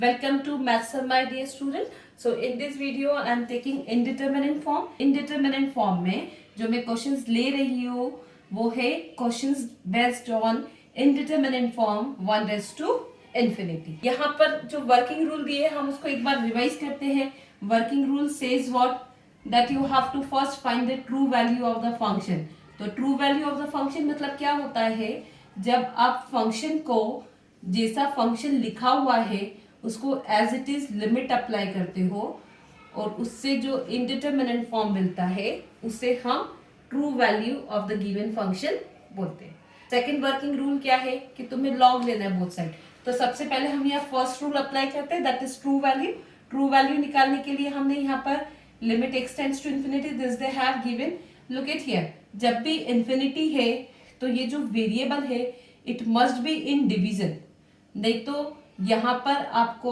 Welcome to Maths Sir, my dear student. So in this video I am taking indeterminate form. Indeterminate form में जो मैं questions ले रही हूँ वो है questions based on indeterminate form 1 raised to infinity. यहाँ पर जो वर्किंग रूल दिए हम उसको एक बार रिवाइज करते हैं. Working rule says what that you have to first find the true value of the function. तो true value of the function मतलब क्या होता है, जब आप फंक्शन को जैसा फंक्शन लिखा हुआ है उसको as it is limit apply करते हो और उससे जो इनडिटरमिनेट फॉर्म मिलता है उसे हम true value of the given function बोलते हैं. सेकंड वर्किंग रूल क्या है कि तुम्हें लॉग लेना है बोथ साइड. तो सबसे पहले हम यहाँ फर्स्ट रूल अप्लाई करते हैं, that is true value. True value निकालने के लिए हमने यहाँ पर limit x tends to infinity this they have given. Look at here, जब भी इन्फिनिटी है तो ये जो वेरिएबल है it must be in division, नहीं तो यहाँ पर आपको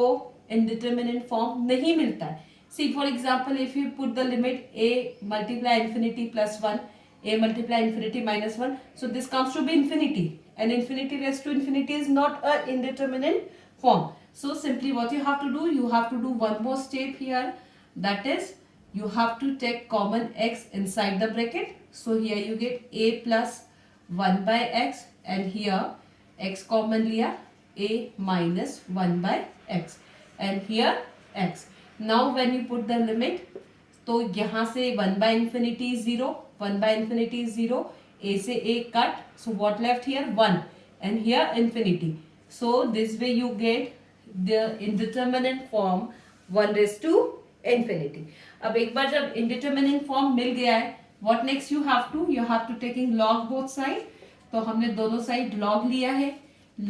इनडिटरमिनेट फॉर्म नहीं मिलता है. See for example if you put the limit a multiply infinity plus 1 a multiply infinity minus 1, so this comes to be infinity and infinity raised to infinity is not a indeterminate form. So simply what you have to do, you have to do one more step here, that is you have to take common x inside the bracket. So here you get a plus 1 by x and here x common liya a minus 1 by x and here x. Now when you put the limit, तो यहाँ से 1 by infinity is 0, 1 by infinity is 0, a से a cut, so what left here 1 and here infinity. So this way you get the indeterminate form 1 raised to infinity. अब एक बार जब indeterminate form मिल गया है, what next you have to taking log both side. तो हमने दोनों side log लिया है.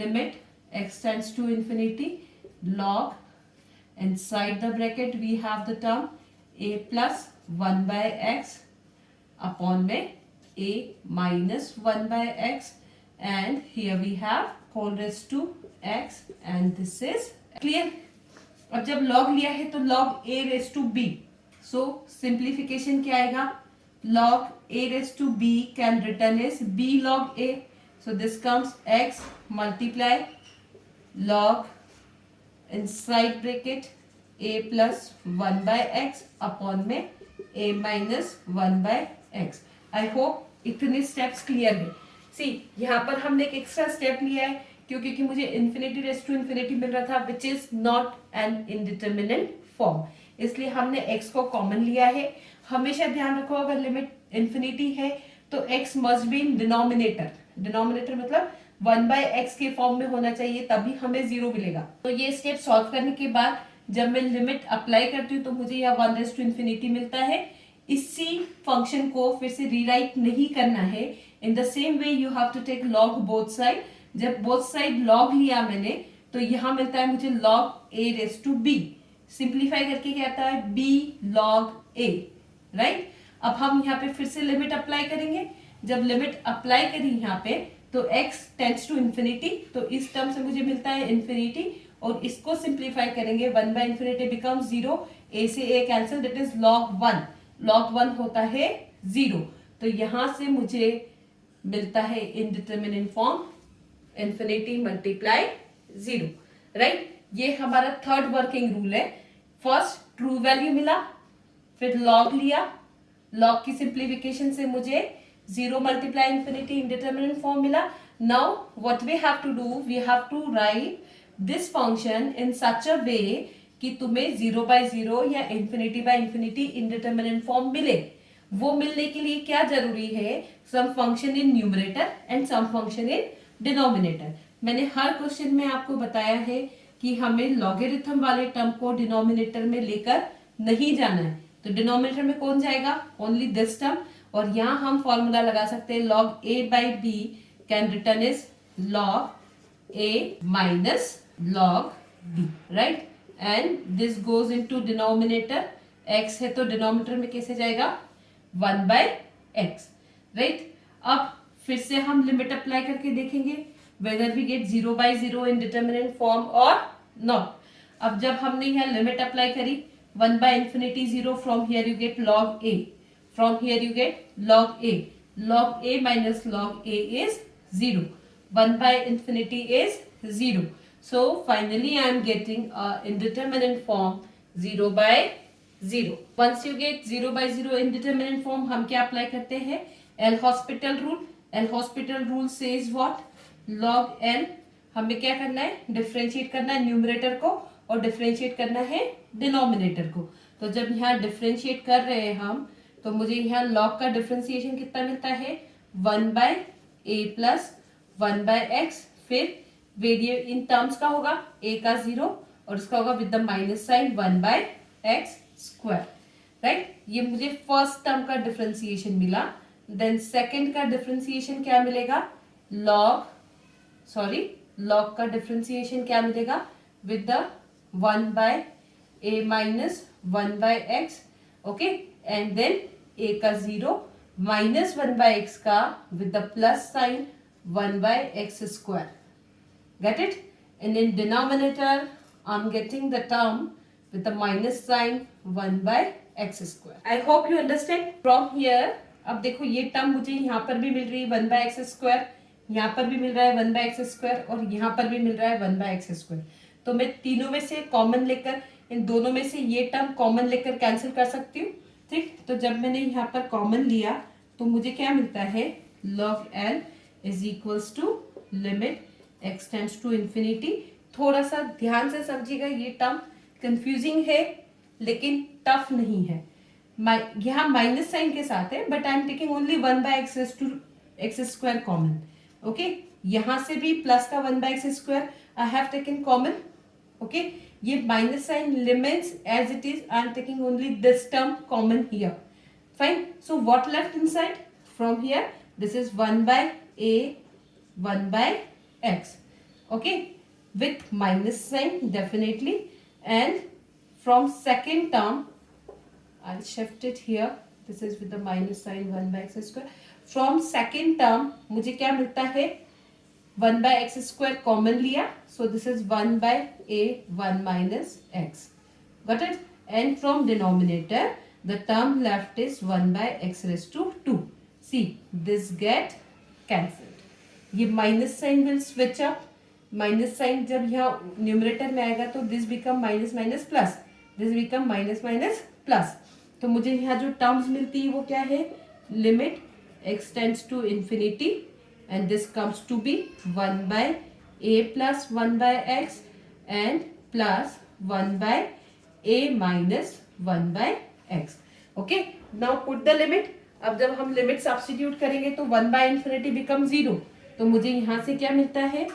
limit x tends to infinity log inside the bracket we have the term a plus 1 by x upon में a minus 1 by x and here we have whole raised to x and this is clear. अब जब log लिया है तो log a raised to b, so simplification क्या आएगा, log a raised to b can written as b log a, so this comes x multiply log inside bracket a plus 1 by x upon में a minus 1 by x. I hope इतने steps clear है. सी यहाँ पर हमने एक extra step लिया है क्योंकि मुझे इन्फिनिटी रेज़ टू इन्फिनिटी मिल रहा था which is not an indeterminate form, इसलिए हमने x को कॉमन लिया है. हमेशा ध्यान रखो अगर लिमिट इन्फिनिटी है तो x must be in denominator. Denominator मतलब 1 by x के फॉर्म में होना चाहिए, तभी हमें 0 मिलेगा. तो ये स्टेप सॉल्व करने के बाद जब मैं लिमिट अप्लाई करती हूँ तो मुझे यह 1 रेज़ टू इन्फिनिटी मिलता है. इसी फंक्शन को फिर से रीराइट नहीं करना है. In the same way you have to take log both side. जब बोथ साइड लॉग लिया मैंने तो यहाँ मिलता है मुझे log a raise to b. Simplify करके क्या आता है b log a, राइट. अब हम यहाँ पे फिर से लिमिट अप्लाई करेंगे. जब लिमिट अप्लाई करी यहाँ पे तो x टेंड्स टू इन्फिनिटी, तो इस टर्म से मुझे मिलता है इन्फिनिटी और इसको सिंप्लीफाई करेंगे 1 by इन्फिनिटी बिकम 0, a से a cancel, that is log 1. log 1 होता है 0, तो यहां से मुझे मिलता है indeterminate form infinity multiply 0, right. ये हमारा थर्ड वर्किंग रूल है. फर्स्ट ट्रू वैल्यू मिला, फिर लॉग लिया, लॉग की सिंप्लीफिकेशन से मुझे 0 मल्टीप्लाई इन्फिनिटी इनडिटरमिनेट फॉर्म मिला. Now what we have to do, we have to write this function in such a way कि तुम्हें 0 by 0 या infinity by infinity indeterminate form मिले. वो मिलने के लिए क्या जरूरी है, some function in numerator and some function in denominator. मैंने हर क्वेश्चन में आपको बताया है कि हमें लॉगरिथम वाले टर्म को डिनोमिनेटर में लेकर नहीं जाना है. तो डिनोमिनेटर में कौन जाएगा, ओनली दिस टर्म. और यहाँ हम फॉर्मूला लगा सकते हैं log a by b can return is log a minus log b, right. And this goes into denominator. x है तो डिनोमिनेटर में कैसे जाएगा 1 by x, राइट. अब फिर से हम लिमिट अप्लाई करके देखेंगे whether we get 0 by 0 indeterminate form और नॉट. अब जब हमने यहाँ लिमिट अप्लाई करी 1 by infinity 0, from here you get log a, from here you get log a. log a minus log a is 0, 1 by infinity is 0. So finally I am getting a indeterminate form 0 by 0. Once you get 0 by 0 indeterminate form, हम क्या apply करते हैं? L hospital rule. L hospital rule says what? Log L. हमें क्या करना है? Differentiate करना है न्यूमरेटर को और डिफरेंशिएट करना है डिनोमिनेटर को. तो जब यहाँ डिफरेंशिएट कर रहे हैं हम, तो मुझे यहाँ लॉग का डिफरेंशिएशन कितना मिलता है? 1 by a plus 1 by x. फिर वेरिएबल इन टर्म्स का होगा a का 0 और इसका होगा with the minus sign 1 by x square. Right, ये मुझे फर्स्ट टर्म का डिफरेंशिएशन मिला. देन सेकंड का डिफरेंशिएशन क्या मिलेगा? लॉग का डिफरेंशिएशन क्या मिलेगा? With the 1 by a minus 1 by x. Okay, and then a का 0 माइनस 1 बाय एक्स का with the plus sign 1 by x square. Get it? And in denominator, I'm getting the term with the minus sign 1 by x square. I hope you understand. From here, अब देखो ये term मुझे यहाँ पर भी मिल रही है 1 by x square, यहाँ पर भी मिल रहा है 1 by x square और यहाँ पर भी मिल रहा है 1 by x square. तो मैं तीनों में से कॉमन लेकर, इन दोनों में से ये टर्म कॉमन लेकर कैंसिल कर सकती हूँ. ठीक, तो जब मैंने यहाँ पर कॉमन लिया तो मुझे क्या मिलता है? log l is equals to limit x tends to infinity. थोड़ा सा ध्यान से समझिएगा, ये टर्म कंफ्यूजिंग है लेकिन टफ नहीं है. यहाँ माइनस साइन के साथ है, but I am taking only 1 by x square common. Okay, यहाँ से भी प्लस का 1 by x square I have taken common. Okay, ये minus sign limits as it is. I am taking only this term common here. Fine. So what left inside from here? This is 1 by a 1 by x. Okay, with minus sign definitely. And from second term, I'll shift it here. This is with the minus sign 1 by x square. From second term मुझे क्या मिलता है? 1 by x square common लिया, so this is 1 by a 1 minus x. Got it? And from denominator, the term left is 1 by x raised to 2. See, this get cancelled. ये minus sign will switch up. Minus sign जब यहाँ numerator में आएगा तो this become minus minus plus, this become minus minus plus. तो मुझे यहाँ जो टर्म्स मिलती है वो क्या है? Limit x tends to infinity and this comes to be 1 by a plus 1 by x and plus 1 by a minus 1 by x. Okay, now put the limit. अब जब हम लिमिट सब्स्टिट्यूट करेंगे तो 1 बाय इंफिनिटी बिकम 0. तो मुझे यहाँ से क्या मिलता है?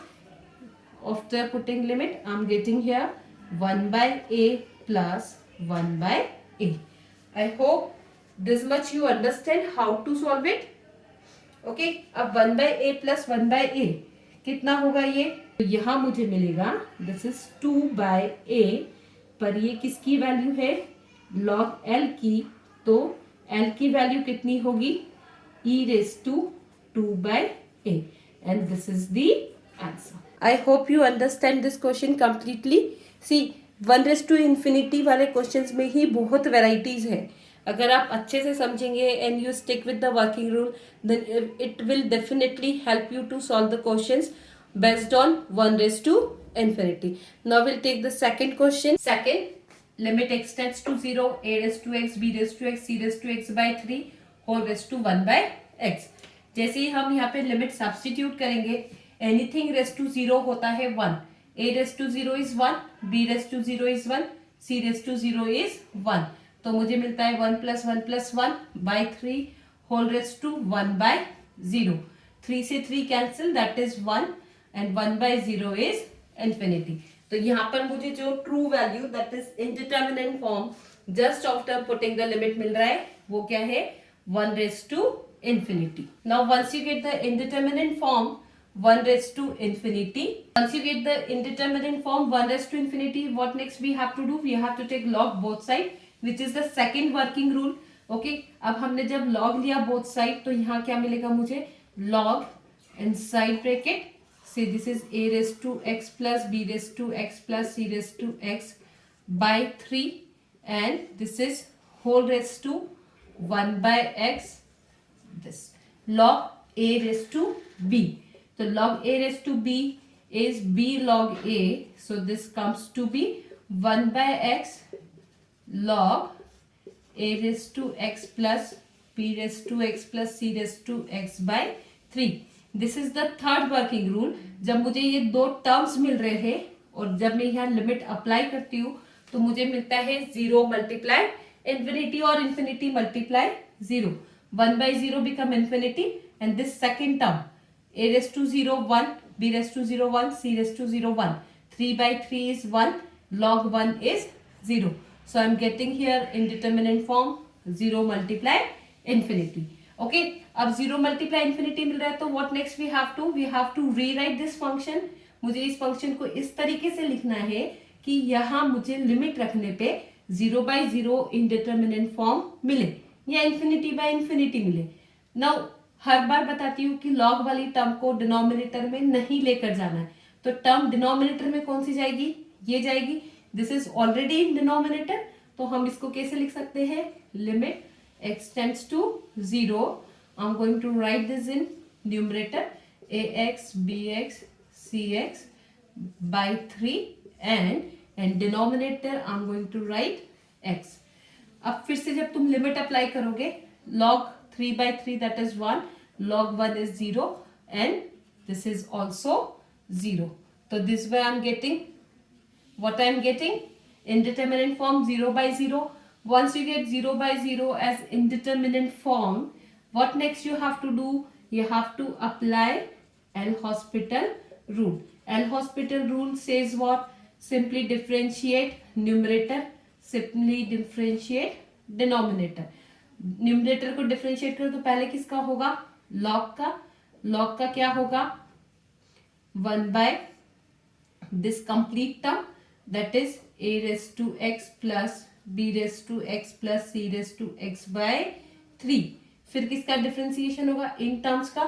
After putting limit I am getting here 1 by a plus 1 by a. I hope this much you understand how to solve it. Okay, अब 1 by a plus 1 by a कितना होगा ये? तो यहाँ मुझे मिलेगा दिस इज 2 बाय a, पर ये किसकी वैल्यू है? log l की. तो l की वैल्यू कितनी होगी? e raised to 2 by a. And this is the answer. I hope you understand this question completely. See, 1 raised to infinity वाले questions में ही बहुत varieties है. अगर आप अच्छे से समझेंगे and you stick with the working rule, then it will definitely help you to solve the questions based on 1 raised to infinity. Now we'll take the second question. Second, limit x tends to 0, a raised to x, b raised to x, c raised to x by 3 whole raised to 1 by x. जैसे ही हम यहाँ पे limit substitute करेंगे, anything raise to 0 होता है 1, a raise to 0 is 1, b raise to 0 is 1, c raise to 0 is 1. तो मुझे मिलता है 1 plus 1 plus 1 by 3 whole raise to 1 by 0. 3 से 3 cancel, that is 1 and 1 by 0 is infinity. तो यहाँ पर मुझे जो true value that is indeterminate form just after putting the limit मिल रहा है, वो क्या है? 1 raised to infinity. Now once you get the indeterminate form 1 raised to infinity, once you get the indeterminate form 1 raised to infinity, what next we have to do? We have to take log both side, which is the second working rule. Okay, अब हमने जब log लिया both side तो यहाँ क्या मिलेगा मुझे? log inside bracket, say this is a raised to x plus b raised to x plus c raised to x by 3 and this is whole raised to 1 by x, this log a raised to b. So log a raised to b is b log a. So this comes to be 1 by x log a raised to x plus b raised to x plus c raised to x by 3. This is the third working rule. जब मुझे ये दो terms मिल रहे हैं और जब मैं यहाँ लिमिट अप्लाई करती हूँ तो मुझे मिलता है 0 मल्टीप्लाई इन्फिनिटी और infinity multiply 0. 1 by 0 become infinity and this second term a raised to 0 1, b raised to 0 1, c raised to 0 1. 3 by 3 is 1, log 1 is 0. So I am getting here indeterminate form 0 multiply infinity. Okay अब 0 multiply infinity मिल रहा है तो what next we have to rewrite this function. मुझे इस function को इस तरीके से लिखना है कि यहाँ मुझे लिमिट रखने पे 0 by 0 इनडिटरमिनेट फॉर्म मिले या इन्फिनिटी बाय इन्फिनिटी मिले. नाउ हर बार बताती हूँ कि लॉग वाली टर्म को डिनोमिनेटर में नहीं लेकर जाना है. तो टर्म डिनोमिनेटर में कौन सी जाएगी, ये जाएगी. This is already in denominator तो हम इसको कैसे लिख सकते हैं, limit x tends to 0. I'm going to write this in numerator ax bx cx by 3 and denominator I'm going to write x. अब फिर से जब तुम लिमिट अप्लाई करोगे log 3 by 3 that is 1, log 1 is 0 and this is also 0. So this way I'm getting what I'm getting indeterminate form 0 by 0. Once you get 0 by 0 as indeterminate form, what next you have to do? You have to apply L'Hospital rule. L'Hospital rule says what? Simply differentiate numerator, simply differentiate denominator. Numerator को differentiate करो तो पहले किसका होगा, log का. log का क्या होगा, 1 by this complete term that is a raised to x plus b raised to x plus c raised to x by 3. फिर किसका डिफरेंशिएशन होगा, इन टर्म्स का.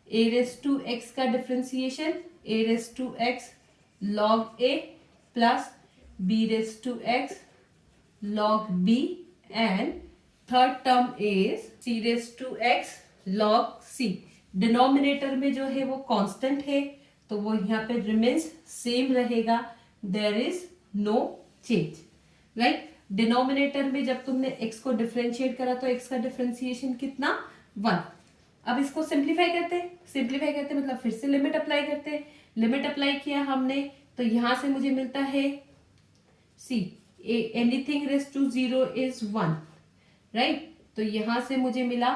a raised to x का differentiation a raised to x log a plus b raised to x log b and third term is c raised to x log c. Denominator में जो है वो constant है तो वो यहाँ पे रिमेन्स सेम रहेगा. There is no change, right. Denominator में जब तुमने x को डिफरेंशिएट करा तो x का डिफरेंशिएशन कितना, 1. अब इसको सिंप्लीफाई करते मतलब फिर से लिमिट अप्लाई करते हैं. लिमिट अप्लाई किया हमने तो यहां से मुझे मिलता है c anything raise to 0 is 1, right. तो यहां से मुझे मिला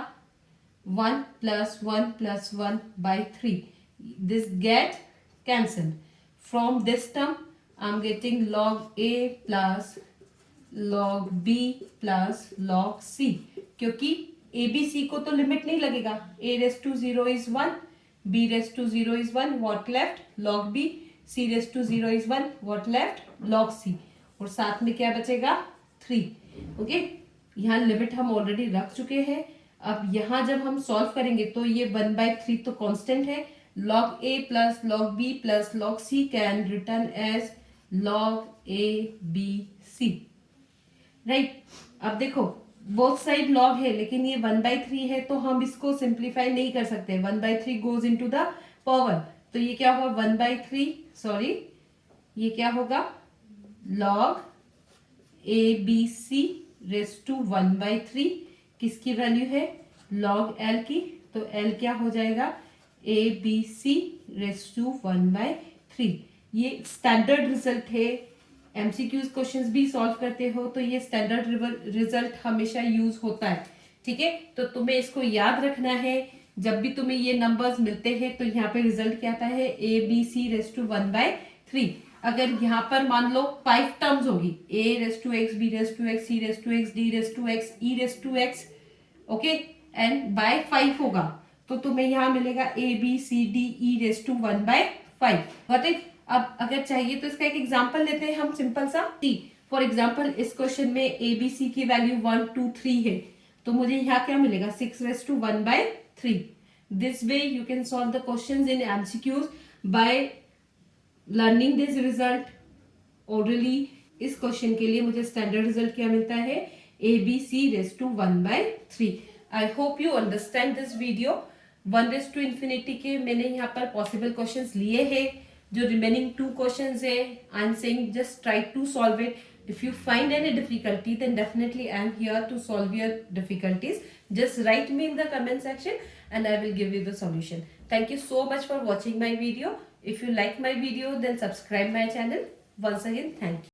1 plus 1 plus 1 by 3. This get cancelled. From this term I am getting log a plus log b plus log c. क्योंकि a b c को तो लिमिट नहीं लगेगा. a raised to 0 is 1, b raised to 0 is 1, what left, log b. c raised to 0 is 1, what left, log c. और साथ में क्या बचेगा, 3. ओके, यहाँ लिमिट हम ऑलरेडी रख चुके हैं. अब यहाँ जब हम सॉल्व करेंगे तो ये 1 by 3 तो कांस्टेंट है. log a plus log b plus log c can written as log a b c, right. अब देखो बोथ साइड लॉग है लेकिन ये 1 by 3 है तो हम इसको सिंप्लीफाई नहीं कर सकते. 1 by 3 goes into the power तो ये क्या होगा, 1 by 3 सॉरी ये क्या होगा, log a b c raise to 1 by 3. किसकी वैल्यू है, log l की. तो l क्या हो जाएगा, a b c raise to 1 by 3. ये स्टैंडर्ड रिजल्ट है. एमसीक्यूज क्वेश्चंस भी सॉल्व करते हो तो ये स्टैंडर्ड रिजल्ट हमेशा यूज होता है, ठीक है. तो तुम्हें इसको याद रखना है. जब भी तुम्हें ये नंबर्स मिलते हैं तो यहाँ पे रिजल्ट क्या आता है, a b c raise to 1 by 3. अगर यहाँ पर मान लो 5 टर्म्स होगी, a raise to x, b raise to x, c raise to x, d raise to x, e raise to x, okay, and by 5 होगा तो तुम्हें यहाँ मिलेगा a b c d e raise to 1 by 5. Got it. अब अगर चाहिए तो इसका एक एग्जांपल लेते हैं हम सिंपल सा. टी फॉर एग्जांपल इस क्वेश्चन में ए बी सी की वैल्यू 1 2 3 है तो मुझे यहाँ क्या मिलेगा, 6 raise to 1 by 3. This way you can solve the questions in MCQs by learning this result orally. इस क्वेश्चन के लिए मुझे स्टैंडर्ड रिजल्ट क्या मिलता है, a b c raise to 1 by 3. I hope you understand this video. 1 raise to infinity के मैंने यहाँ पर पॉसिबल क्वेश्चंस लिए हैं जो remaining two questions है, I'm saying just try to solve it. If you find any difficulty, then definitely I'm here to solve your difficulties. Just write me in the comment section and I will give you the solution. Thank you so much for watching my video. If you like my video, then subscribe my channel. Once again, thank you.